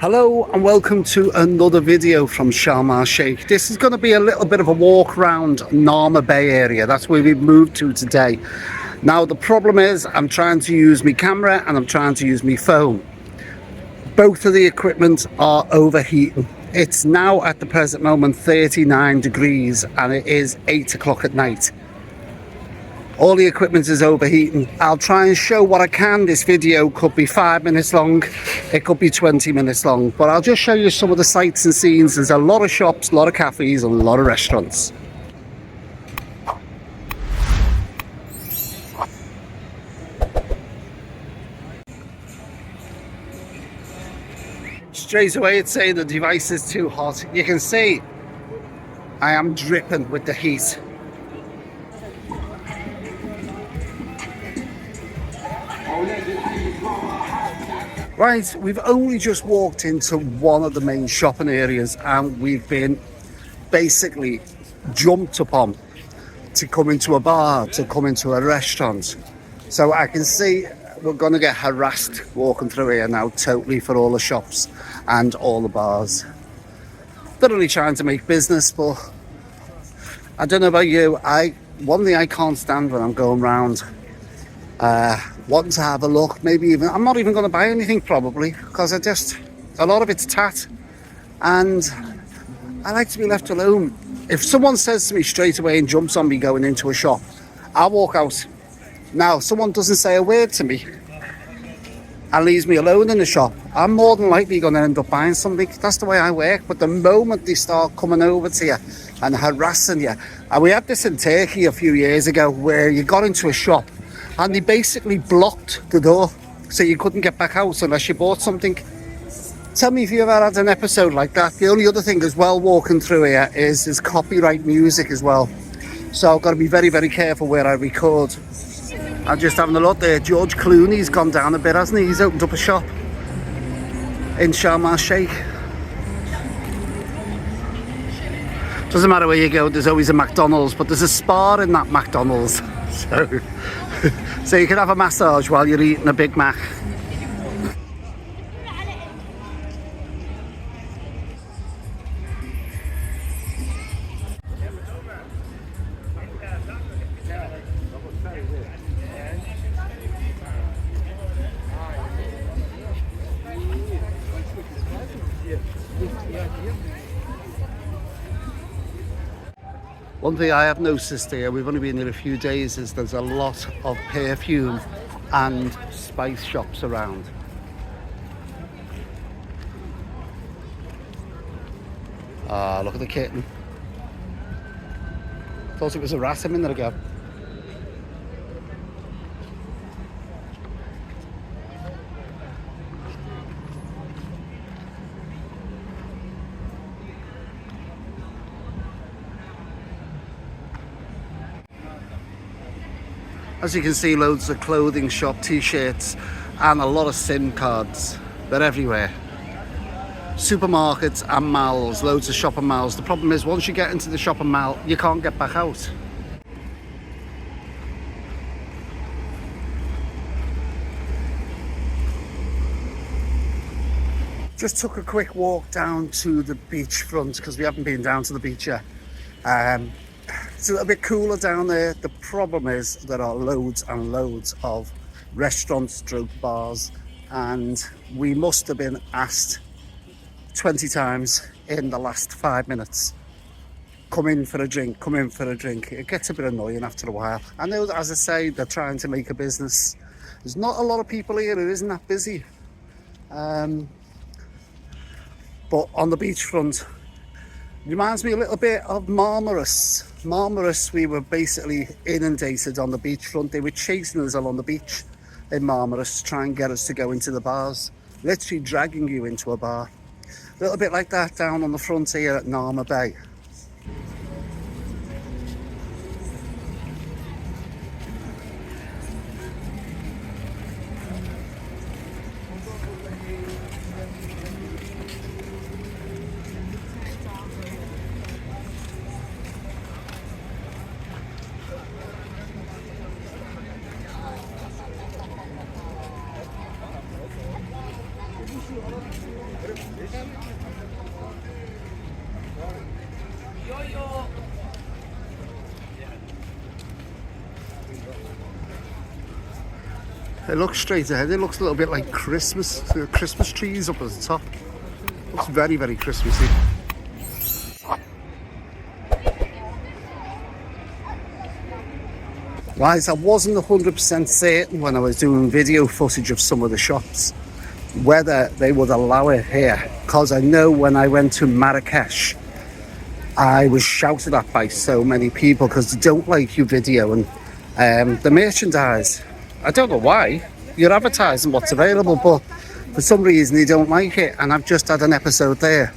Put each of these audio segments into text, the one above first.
Hello and welcome to another video from Sharm El-Sheikh. This is going to be a little bit of a walk around Narma Bay area. That's where we've moved to today. Now the problem is I'm trying to use my camera and I'm trying to use my phone. Both of the equipment are overheating. It's now at the present moment 39 degrees and it is 8 o'clock at night. All the equipment is overheating. I'll try and show what I can. This video could be 5 minutes long, it could be 20 minutes long, but I'll just show you some of the sights and scenes. There's a lot of shops, a lot of cafes and a lot of restaurants. Straight away it's saying the device is too hot. You can see I am dripping with the heat. Right, we've only just walked into one of the main shopping areas and we've been basically jumped upon to come into a bar, to come into a restaurant. So I can see we're going to get harassed walking through here now, totally, for all the shops and all the bars. They're only trying to make business, but I don't know about you, one thing I can't stand when I'm going round wanting to have a look, maybe even, I'm not even going to buy anything probably, because a lot of it's tat and I like to be left alone. If someone says to me straight away and jumps on me going into a shop, I'll walk out. Now, if someone doesn't say a word to me and leaves me alone in the shop, I'm more than likely going to end up buying something. That's the way I work. But the moment they start coming over to you and harassing you, and we had this in Turkey a few years ago where you got into a shop and they basically blocked the door so you couldn't get back out unless you bought something. Tell me if you ever had an episode like that. The only other thing as well walking through here is there's copyright music as well, so I've got to be very, very careful where I record. I'm just having a look there. George Clooney's gone down a bit, hasn't he? He's opened up a shop in Sharm El-Sheikh. Doesn't matter where you go, there's always a McDonald's, but there's a spa in that McDonald's. So you can have a massage while you're eating a Big Mac. One thing I have noticed here, we've only been here a few days, is there's a lot of perfume and spice shops around. Ah, look at the kitten. Thought it was a rat a minute ago. As you can see, loads of clothing shop, t-shirts and a lot of SIM cards. They're everywhere. Supermarkets and malls, loads of shopping malls. The problem is once you get into the shopping mall, you can't get back out. Just took a quick walk down to the beachfront because we haven't been down to the beach yet. It's a little bit cooler down there. The problem is there are loads and loads of restaurants, stroke bars, and we must have been asked 20 times in the last 5 minutes, come in for a drink, come in for a drink. It gets a bit annoying after a while. I know that, as I say, they're trying to make a business. There's not a lot of people here, it isn't that busy. But on the beachfront, reminds me a little bit of Marmaris. Marmaris, we were basically inundated on the beachfront. They were chasing us along the beach in Marmaris to try and get us to go into the bars. Literally dragging you into a bar. A little bit like that down on the front here at Narma Bay. It looks straight ahead. It looks a little bit like Christmas trees up at the top. Looks very, very Christmassy. Right, I wasn't 100% certain when I was doing video footage of some of the shops whether they would allow it here, because I know when I went to Marrakesh I was shouted at by so many people because they don't like your video and the merchandise. I don't know why. You're advertising what's available, but for some reason they don't like it. And I've just had an episode there,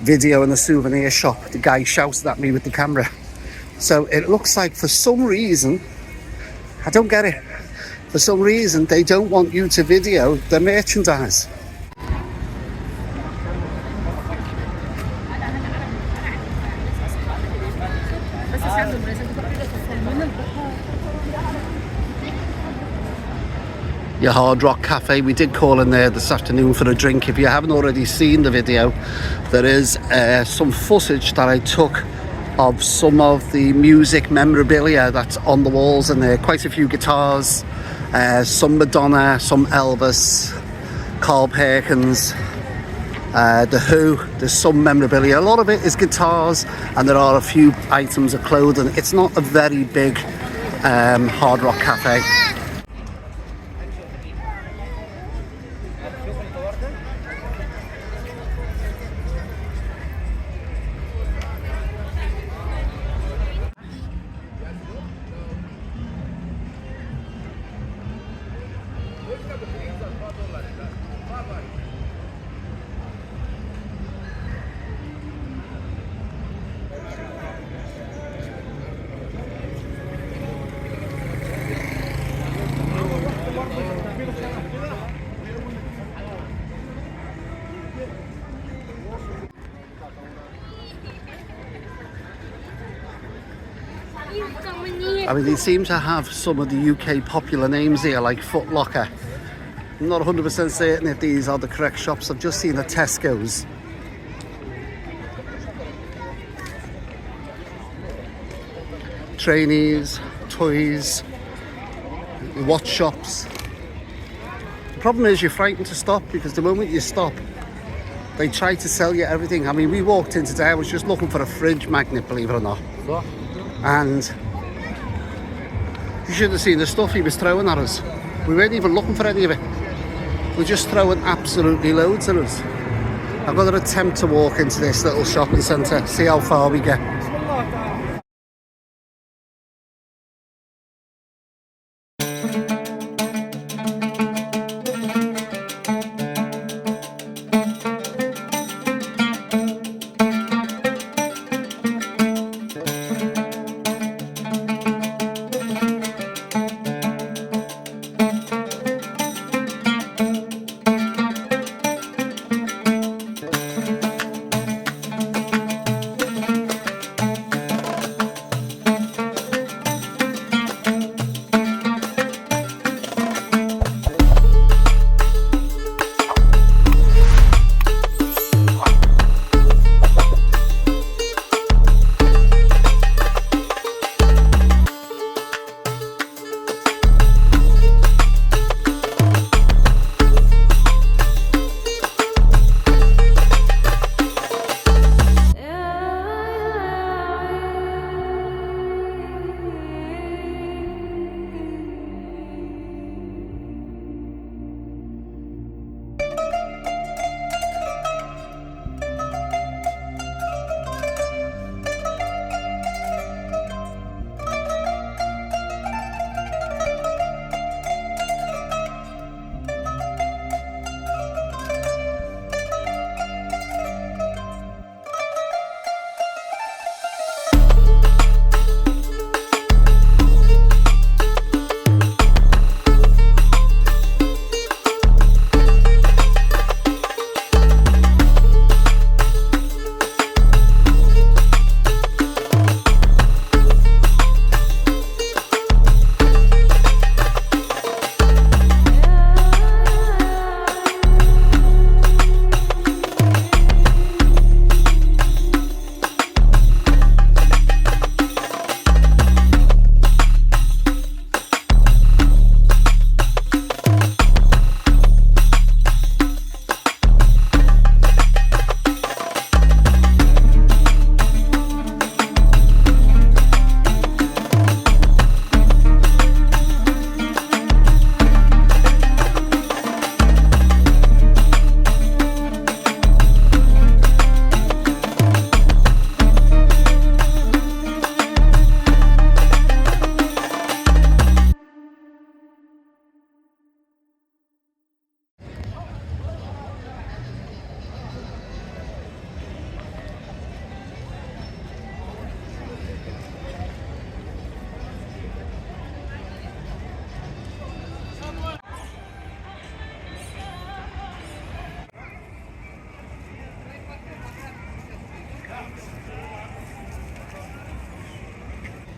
video in a souvenir shop. The guy shouted at me with the camera. So it looks like for some reason, I don't get it. For some reason, they don't want you to video the merchandise. Your Hard Rock Cafe, we did call in there this afternoon for a drink. If you haven't already seen the video, there is some footage that I took of some of the music memorabilia that's on the walls in there. Quite a few guitars, some Madonna, some Elvis, Carl Perkins, The Who. There's some memorabilia. A lot of it is guitars, and there are a few items of clothing. It's not a very big Hard Rock Cafe. I mean, they seem to have some of the UK popular names here, like Foot Locker. I'm not 100% certain if these are the correct shops. I've just seen the Tesco's. Trainees, toys, watch shops. The problem is you're frightened to stop, because the moment you stop, they try to sell you everything. I mean, we walked in today, I was just looking for a fridge magnet, believe it or not. And you should have seen the stuff he was throwing at us. We weren't even looking for any of it. We're just throwing absolutely loads at us. I've got to attempt to walk into this little shopping centre, see how far we get.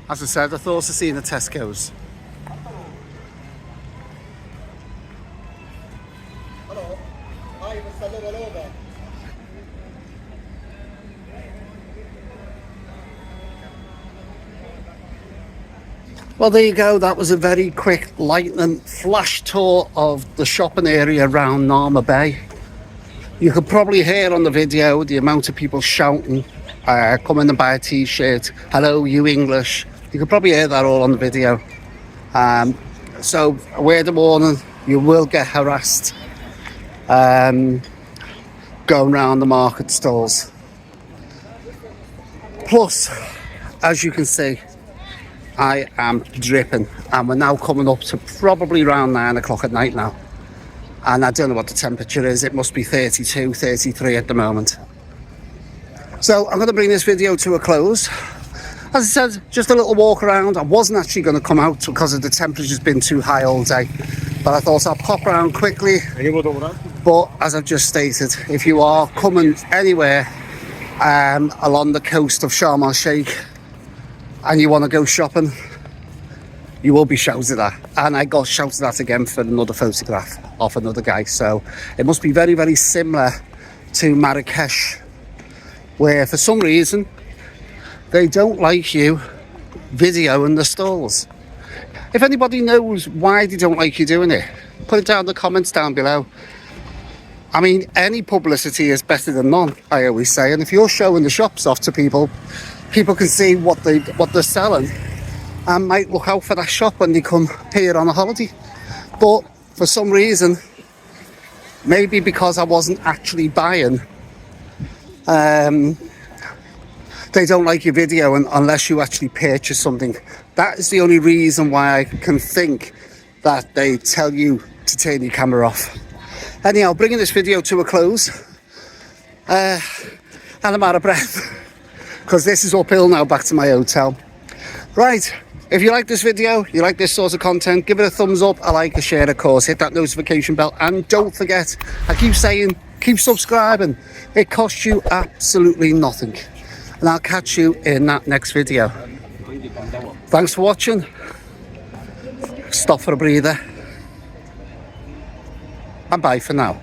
As I said, I thought I seen the Tesco's. Well, there you go. That was a very quick, lightning flash tour of the shopping area around Narma Bay. You could probably hear on the video the amount of people shouting, come in and buy a t-shirt, hello, you English. You could probably hear that all on the video. So, a word of warning, you will get harassed going around the market stalls. Plus, as you can see, I am dripping, and we're now coming up to probably around 9 o'clock at night now, and I don't know what the temperature is. It must be 32, 33 at the moment. So I'm going to bring this video to a close. As I said, just a little walk around. I wasn't actually going to come out because of the temperature's been too high all day, but I thought I'd pop around quickly. But as I've just stated, if you are coming anywhere along the coast of Sharm El-Sheikh and you want to go shopping, you will be shouted at. And I got shouted at again for another photograph of another guy. So it must be very, very similar to Marrakesh, where for some reason they don't like you videoing the stalls. If anybody knows why they don't like you doing it, put it down in the comments down below. I mean, any publicity is better than none, I always say. And if you're showing the shops off to people, people can see what they're selling and might look out for that shop when they come here on a holiday. But for some reason, maybe because I wasn't actually buying, they don't like your video unless you actually purchase something. That is the only reason why I can think that they tell you to turn your camera off. Anyhow, bringing this video to a close, and I'm out of breath because this is uphill now back to my hotel. Right, if you like this video, you like this sort of content, give it a thumbs up, a like, a share, of course, hit that notification bell, and don't forget, I keep saying, keep subscribing. It costs you absolutely nothing. And I'll catch you in that next video. Thanks for watching. Stop for a breather. And bye for now.